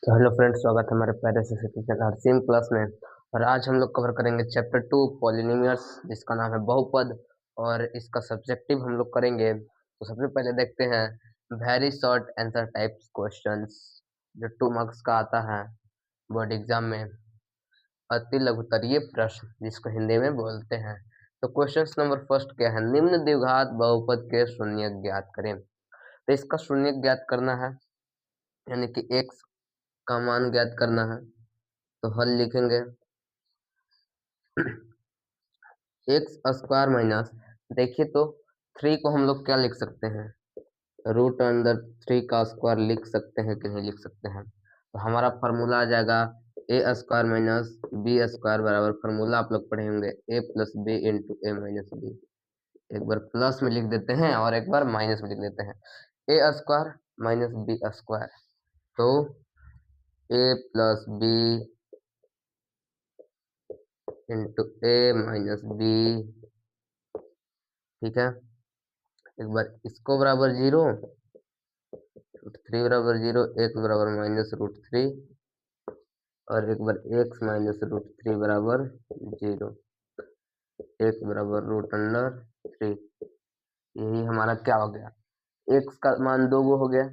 तो hello friends, स्वागत है हमारे प्यारे से सेक्शन हरसीम क्लास में। और आज हम लोग कवर करेंगे चैप्टर 2 पॉलिनोमियल्स, जिसका नाम है बहुपद। और इसका सब्जेक्टिव हम लोग करेंगे। तो सबसे पहले देखते हैं very short answer types questions, जो 2 मार्क्स का आता है बोर्ड एग्जाम में। अति लघुत्तरीय प्रश्न, जिसको हिंदी में बोलते हैं। तो क्वेश्चन नंबर फर्स्ट क्या है? निम्न द्विघात बहुपद के शून्य ज्ञात करें। तो इसका शून्य ज्ञात करना है, यानी कि x का मान ज्ञात करना है। तो हल लिखेंगे एक्स स्क्वायर माइनस, देखिए तो 3 को हम लोग क्या लिख सकते हैं? रूट अंडर 3 का स्क्वायर लिख सकते हैं कि नहीं लिख सकते हैं? तो हमारा फार्मूला आ जाएगा ए स्क्वायर माइनस बी स्क्वायर बराबर, फार्मूला आप लोग पढ़े होंगे, ए plus B into A minus B. एक बार प्लस में लिख देते हैं और एक बार माइनस में लिख देते हैं। ए स्क्वायर माइनस बी स्क्वायर, तो ए plus B into A minus B. ठीक है, एक बार इसको बराबर 0, रूट 3 बराबर 0, एक्स बराबर माइनस रूट 3, और एक बार एक्स माइनस रूट 3 बराबर 0, एक्स बराबर रूट अंडर 3। यही हमारा क्या हो गया? एक्स का मान 2 गो हो गया,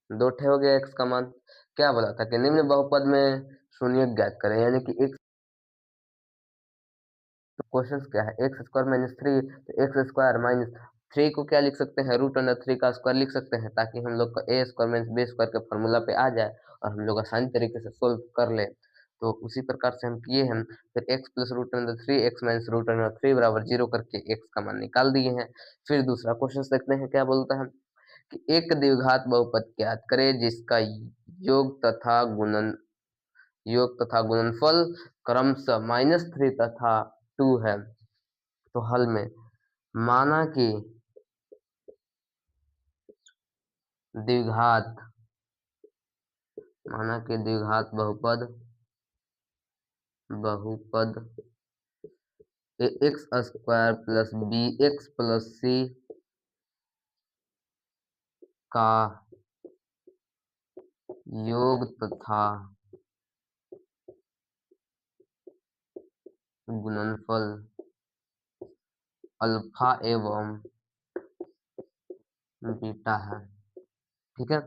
2 ठे हो गया एक्स का मान। क्या बोला था कि निम्न बहुपद में शून्य ज्ञात करें, यानी कि एक्स। तो क्वेश्चन क्या है? एक्स स्क्वायर माइनस 3, तो एक्स स्क्वायर माइनस 3 को क्या लिख सकते हैं? रूट अंडर 3 का स्क्वायर लिख सकते हैं, ताकि हम लोग का ए स्क्वायर माइनस बी स्क्वायर के फॉर्मूला पे आ जाए और हम लोग आसानी तरीके से सोल्व कर ले। तो उसी प्रकार से हम किए हैं। फिर x plus root under 3 x minus root under 3 बराबर 0 करके एक्स का मान निकाल दिए हैं। फिर दूसरा क्वेश्चन देखते हैं क्या बोलता है कि एक द्विघात बहुपद ज्ञात करें जिसका योग तथा गुणनफल क्रमशः -3 तथा 2 है। तो हल में माना कि द्विघात बहुपद A x square plus B x plus C का योग तथा गुणनफल अल्फा एवं बीटा है। ठीक है,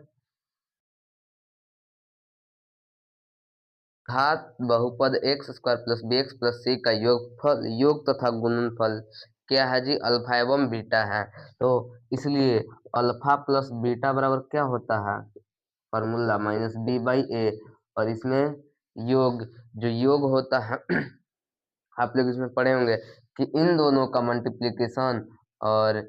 घात बहुपद x square plus B x plus C का योग तथा गुणनफल क्या है जी? अल्फा एवं बीटा है। तो इसलिए अल्फा प्लस बीटा बराबर क्या होता है? फॉर्मूला माइनस बी बाई ए। और इसमें योग, जो योग होता है आप लोग इसमें पढ़े होंगे कि इन दोनों का मल्टीप्लीकेशन और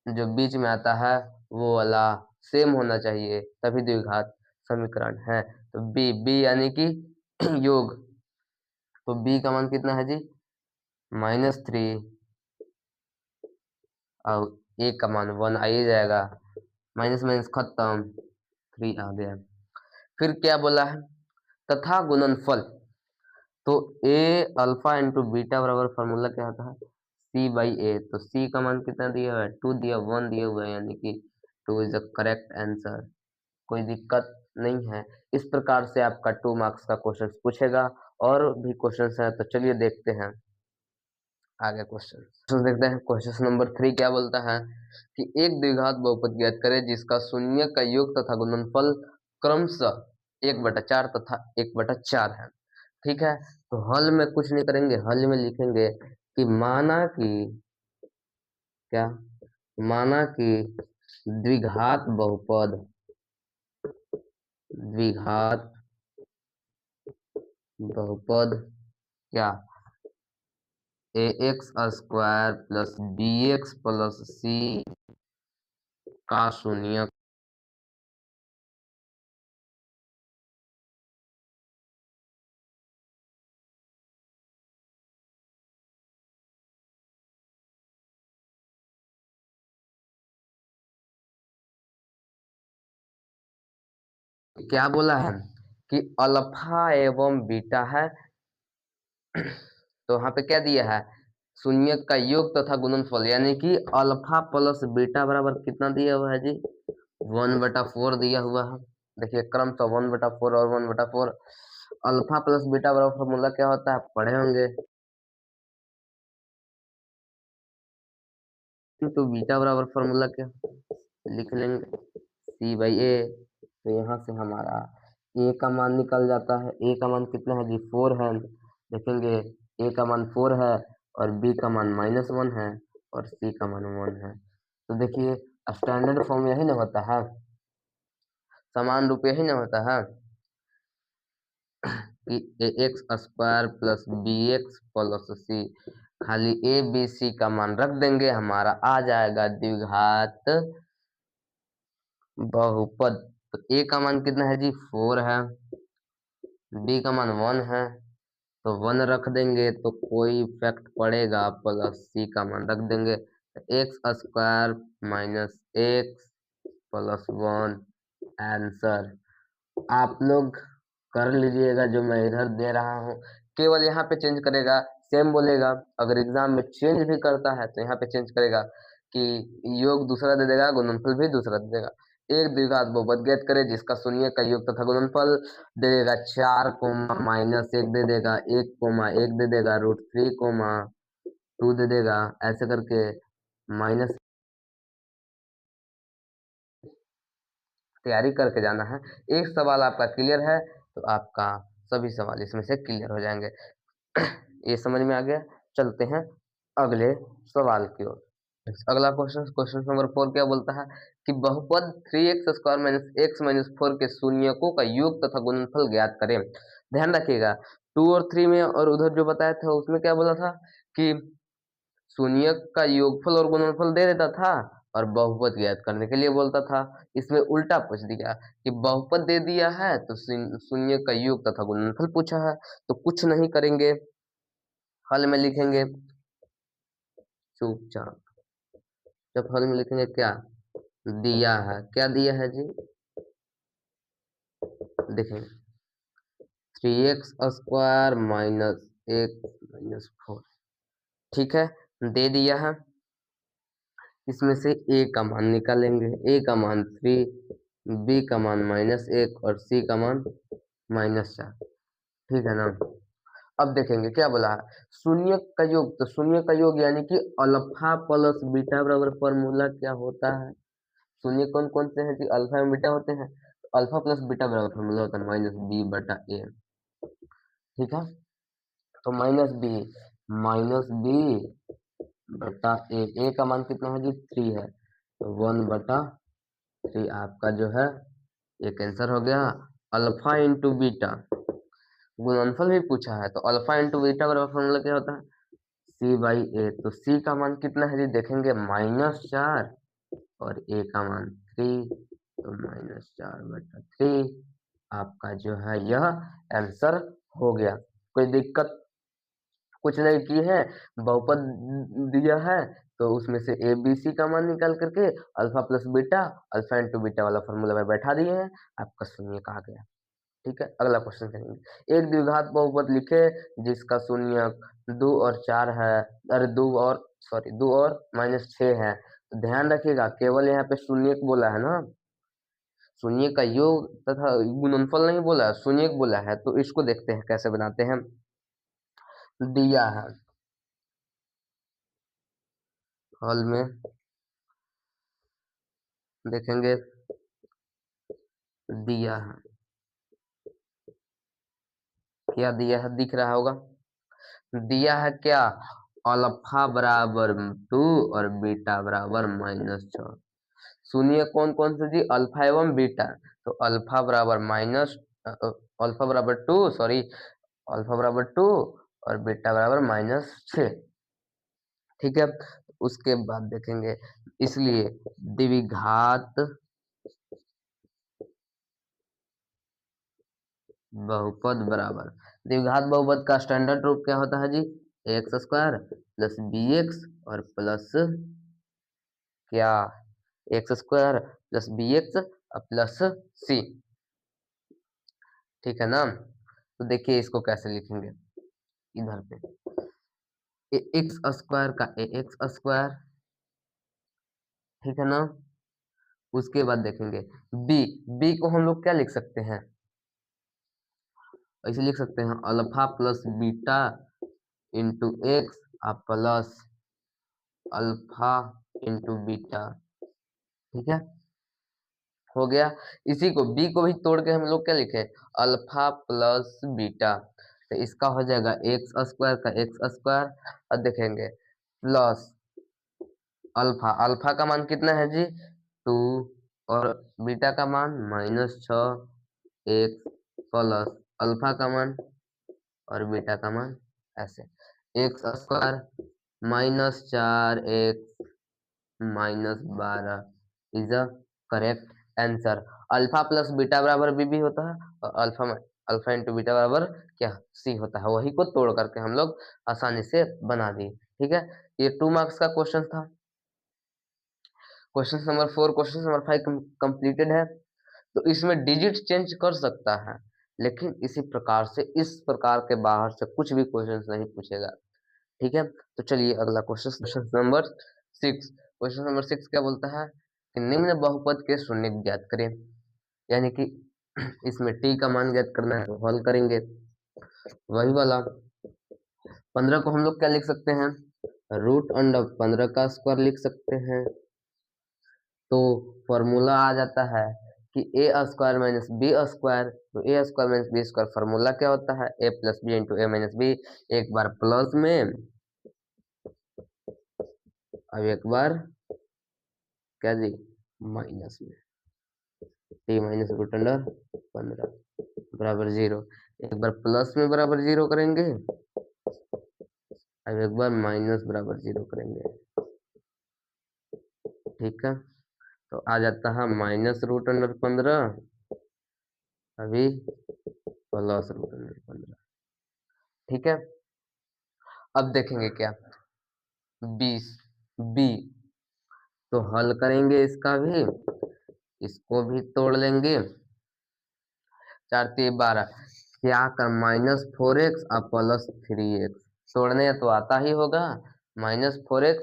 जो बीच में आता है वो वाला सेम होना चाहिए, तभी द्विघात समीकरण है। तो बी बी यानी कि योग, तो बी का मान कितना है जी? -3, और ए का मान 1 आ ही जाएगा। माइनस माइनस खत्म, 3 आ गया। फिर क्या बोला है? तथा गुणनफल, तो ए अल्फा इंटू बीटा बराबर फॉर्मूला क्या होता है? सी बाई ए। तो सी का मान कितना दिया हुआ है? 2 दिया, 1 दिया हुआ है, यानी कि 2 इज द करेक्ट आंसर। कोई दिक्कत नहीं है। इस प्रकार से आपका 2 मार्क्स का क्वेश्चन पूछेगा। और भी क्वेश्चन है, तो चलिए देखते हैं आगे क्वेश्चन देखते हैं। क्वेश्चन नंबर 3 क्या बोलता है कि एक द्विघात बहुपद ज्ञात करें जिसका शून्य का योग तथा गुणनफल क्रमशः 1/4 तथा 1/4 है। ठीक है, तो हल में कुछ नहीं करेंगे, हल में लिखेंगे कि माना कि क्या? माना कि द्विघात द्विघात बहुपद क्या? A x square plus B x plus C का शून्य क्या बोला है कि अल्फा एवं बीटा है। तो वहां पे क्या दिया है? शून्य का योग तथा गुणनफल, यानी कि अल्फा प्लस बीटा बराबर कितना दिया हुआ है जी? 1/4 दिया हुआ है। देखिए क्रमशः 1/4 और 1/4। अल्फा प्लस बीटा बराबर फॉर्मूला क्या होता है, पढ़े होंगे। तो बीटा बराबर फॉर्मूला क्या लिख लेंगे, C/A। तो यहाँ से हमारा ए का मान निकल जाता है। ए का मान कितना है जी, 4 है। देखेंगे ए का मान 4 है और बी का मान -1 है और सी का मान 1 है। तो देखिए स्टैंडर्ड फॉर्म यही ना होता है, समान रूप यही ना होता है कि ax² plus bx plus c, खाली ए बी सी का मान रख देंगे, हमारा आ जाएगा द्विघात बहुपद। तो ए का मान कितना है जी, 4 है, बी का मान 1 है, तो 1 रख देंगे तो कोई इफेक्ट पड़ेगा, प्लस सी का मान रख देंगे। x² minus x plus 1 answer. आप लोग कर लीजिएगा जो मैं इधर दे रहा हूँ, केवल यहाँ पे चेंज करेगा, सेम बोलेगा। अगर एग्जाम में चेंज भी करता है तो यहाँ पे चेंज करेगा कि योग दूसरा दे देगा, गुणनफल भी दूसरा दे देगा। एक द्विघात बहुपद ज्ञात करे जिसका शून्य का योग तथा गुणनफल दे देगा 4 कोमा -1 दे देगा, 1 कोमा 1 दे देगा, √3 कोमा 2 दे देगा, ऐसे करके माइनस तैयारी करके जाना है। एक सवाल आपका क्लियर है तो आपका सभी सवाल इसमें से क्लियर हो जाएंगे। ये समझ में आ गया। चलते हैं अगले सवाल की ओर। अगला क्वेश्चन नंबर 4 क्या बोलता है कि बहुपद 3x² - x - 4 के शून्यकों का योग तथा गुणनफल ज्ञात करें। ध्यान रखिएगा 2 और 3 में और उधर जो बताया था उसमें क्या बोला था कि शून्यक का योगफल और गुणनफल दे देता था और बहुपद ज्ञात करने के लिए बोलता था। इसमें उल्टा पूछ दिया कि बहुपद दे दिया है तो शून्य का योग तथा गुणनफल पूछा है, तो कुछ नहीं करेंगे, हल में लिखेंगे चुपचाप। जब हल में लिखेंगे क्या दिया है, क्या दिया है जी, देखेंगे 3x² - x - 4, ठीक है, दे दिया है। इसमें से a का मान निकालेंगे, a का मान 3, b का मान -1 और c का मान -4, ठीक है ना। अब देखेंगे क्या बोला है, शून्य का योग, तो शून्य का योग यानी कि अल्फा प्लस बीटा बराबर फॉर्मूला क्या होता है, शून्य कौन कौन से हैं कि अल्फा में बीटा होते हैं, तो अल्फा प्लस बीटा बराबर फॉर्मूला होता है -b/a, ठीक है। तो -b/a का मान कितना है जी, 3 है, तो 1/3 आपका जो है ये कैंसर हो गया। अल्फा इंटू बीटा, गुणनफल भी पूछा है तो अल्फा इंटू बीटा बराबर फॉर्मूला क्या होता है, C/A। तो C का मान कितना है जी, देखेंगे -4 और A का मान 3, तो -4/3 आपका जो है यह आंसर हो गया। कोई दिक्कत कुछ नहीं की है, बहुपद दिया है तो उसमें से ए बी सी का मान निकाल करके alpha plus beta, alpha into beta वाला फॉर्मूला में बैठा दिए हैं, आपका शून्य आ गया। ठीक है, अगला क्वेश्चन करेंगे। एक द्विघात बहुपद लिखे जिसका शून्यक 2 और 4 है, अरे 2 और -6 है। तो ध्यान रखिएगा केवल यहाँ पे शून्यक बोला है ना, शून्य का योग तथा गुणनफल नहीं बोला है, शून्यक बोला है। तो इसको देखते हैं कैसे बनाते हैं। दिया है हल में, देखेंगे दिया है, क्या दिया है दिख रहा होगा, दिया है क्या, अल्फा बराबर 2 और बीटा बराबर -6। सुनिए कौन कौन से जी, अल्फा एवं बीटा। तो अल्फा बराबर अल्फा बराबर 2, सॉरी, अल्फा बराबर 2 और बीटा बराबर -6, ठीक है। उसके बाद देखेंगे, इसलिए द्विघात बहुपद बराबर, द्विघात बहुपद का स्टैंडर्ड रूप क्या होता है जी, x² प्लस bx और प्लस क्या, x² प्लस bx और प्लस c, ठीक है ना। तो देखिए इसको कैसे लिखेंगे, इधर पे x² का ax², ठीक है ना, उसके बाद देखेंगे बी। बी को हम लोग क्या लिख सकते हैं, ऐसे लिख सकते हैं alpha plus beta into x plus alpha into beta. ठीक है, हो गया। इसी को बी को भी तोड़ के हम लोग क्या लिखे, अल्फा प्लस बीटा, तो इसका हो जाएगा एक्स स्क्वायर का एक्स स्क्वायर, और देखेंगे प्लस अल्फा, अल्फा का मान कितना है जी 2, और बीटा का मान -6 एक्स प्लस अल्फा का मान और बीटा का मान ऐसे x square -4 x -12 is a correct answer. Alpha plus beta बराबर बी भी होता है, और अल्फा इंटू बीटा बराबर क्या सी होता है, वही को तोड़ करके हम लोग आसानी से बना दिए। ठीक है, ये 2 मार्क्स का क्वेश्चन था। Question number 4, question number 5 completed है। तो इसमें डिजिट चेंज कर सकता है, लेकिन इसी प्रकार से इस प्रकार के बाहर से कुछ भी क्वेश्चन नहीं पूछेगा। ठीक है, तो चलिए अगला क्वेश्चन नंबर 6। क्वेश्चन नंबर 6 क्या बोलता है कि निम्न बहुपद के शून्य ज्ञात करें, यानी कि इसमें टी का मान ज्ञात करना है, तो हल करेंगे वही वाला। 15 को हम लोग क्या लिख सकते हैं, √15 का स्क्वायर लिख सकते हैं। तो फॉर्मूला आ जाता है कि A square minus B square, तो A square minus B square formula क्या होता है, A plus B into A minus B, एक बार प्लस में अब एक बार क्या जी माइनस में, टी माइनस √15 बराबर 0, एक बार प्लस में बराबर 0 करेंगे, अब एक बार माइनस बराबर 0 करेंगे। ठीक है, तो आ जाता है -√15 अभी +√15। ठीक है, अब देखेंगे क्या 20 बी, तो हल करेंगे इसका भी, इसको भी तोड़ लेंगे, 4 3 12, क्या कर -4x और +3x, तोड़ने तो आता ही होगा, -4x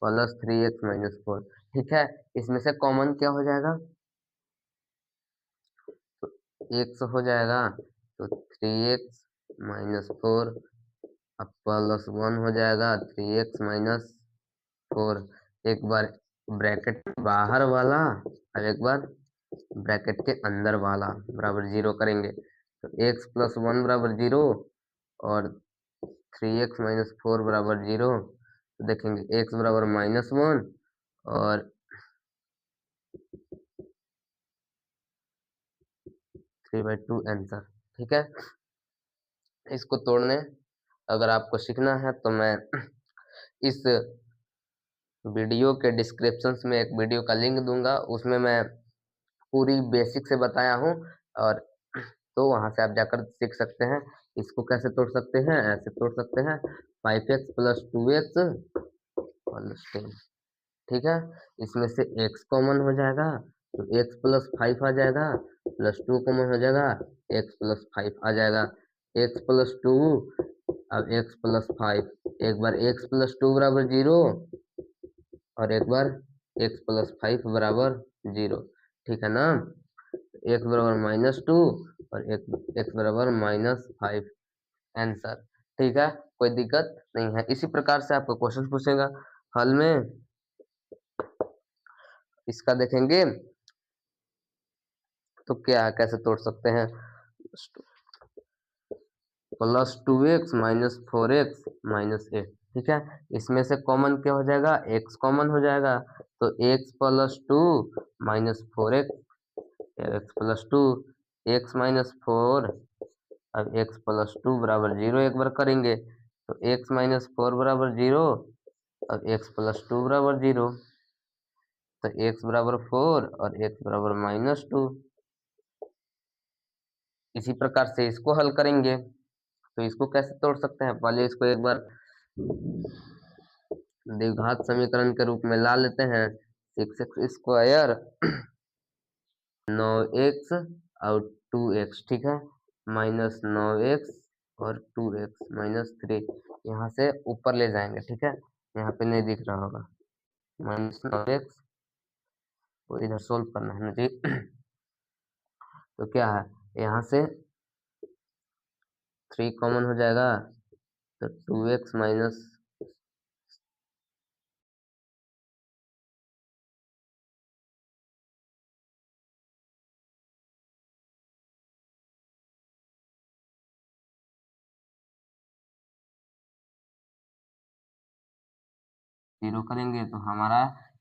+3x -4। ठीक है, इसमें से कॉमन क्या हो जाएगा, तो x हो जाएगा, तो 3x -4 अब +1 हो जाएगा 3x -4, एक बार ब्रैकेट बाहर वाला और एक बार ब्रैकेट के अंदर वाला बराबर 0 करेंगे, तो x + 1 बराबर 0 और 3x -4 बराबर 0, तो देखेंगे x बराबर -1 और 3/2 आंसर। ठीक है, इसको तोड़ने अगर आपको सीखना है तो मैं इस वीडियो के डिस्क्रिप्शन में एक वीडियो का लिंक दूंगा, उसमें मैं पूरी बेसिक से बताया हूँ, और तो वहां से आप जाकर सीख सकते हैं। इसको कैसे तोड़ सकते हैं, ऐसे तोड़ सकते हैं 5x + 2x + 10। ठीक है, इसमें से x कॉमन हो जाएगा, तो x + 5 आ जाएगा, +2 कॉमन हो जाएगा, x + 5 आ जाएगा, x + 2 अब x + 5, एक बार x + 2 बराबर 0 और एक बार x + 5 बराबर 0। ठीक है ना, x बराबर -2 और x बराबर -5 आंसर। ठीक है, कोई दिक्कत नहीं है। इसी प्रकार से आपको क्वेश्चन पूछेगा हल में, इसका देखेंगे तो क्या कैसे तोड़ सकते हैं, +2x -4x -8। ठीक है, इसमें से कॉमन क्या हो जाएगा, x कॉमन हो जाएगा, तो x + 2 -4x, x + 2 x -4, अब x + 2 बराबर 0 एक बार करेंगे, तो x -4 बराबर 0 और x + 2 बराबर 0, तो x बराबर 4 और x बराबर -2। इसी प्रकार से इसको हल करेंगे, तो इसको कैसे तोड़ सकते हैं, पहले इसको एक बार द्विघात समीकरण के रूप में ला लेते हैं। 6x² 9x और 2x, ठीक है, -9x और 2x -3, यहाँ से ऊपर ले जाएंगे। ठीक है, यहाँ पे नहीं दिख रहा होगा, -9x तो इधर सोल्व करना है ना जी। तो क्या है, यहाँ से 3 कॉमन हो जाएगा, तो 2x माइनस 0 करेंगे तो हमारा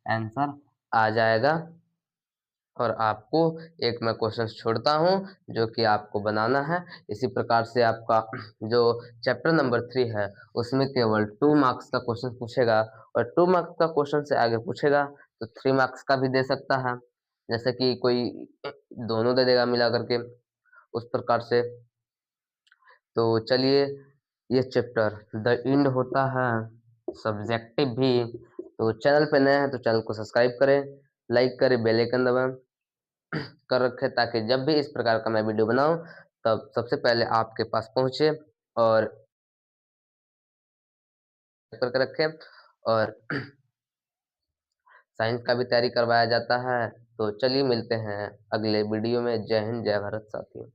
आंसर आ जाएगा। और आपको एक मैं क्वेश्चन छोड़ता हूँ जो कि आपको बनाना है। इसी प्रकार से आपका जो चैप्टर नंबर 3 है उसमें केवल 2 मार्क्स का क्वेश्चन पूछेगा, और 2 मार्क्स का क्वेश्चन से आगे पूछेगा तो 3 मार्क्स का भी दे सकता है, जैसे कि कोई दोनों दे देगा मिला करके, उस प्रकार से। तो चलिए, ये चैप्टर द एंड होता है सब्जेक्टिव भी। तो चैनल पे नए हैं तो चैनल को सब्सक्राइब करें, लाइक करें, बेल आइकन दबाएं कर रखे, ताकि जब भी इस प्रकार का मैं वीडियो बनाऊं तब सबसे पहले आपके पास पहुंचे, और करके रखें। और साइंस का भी तैयारी करवाया जाता है। तो चलिए मिलते हैं अगले वीडियो में। जय हिंद, जय भारत साथियों।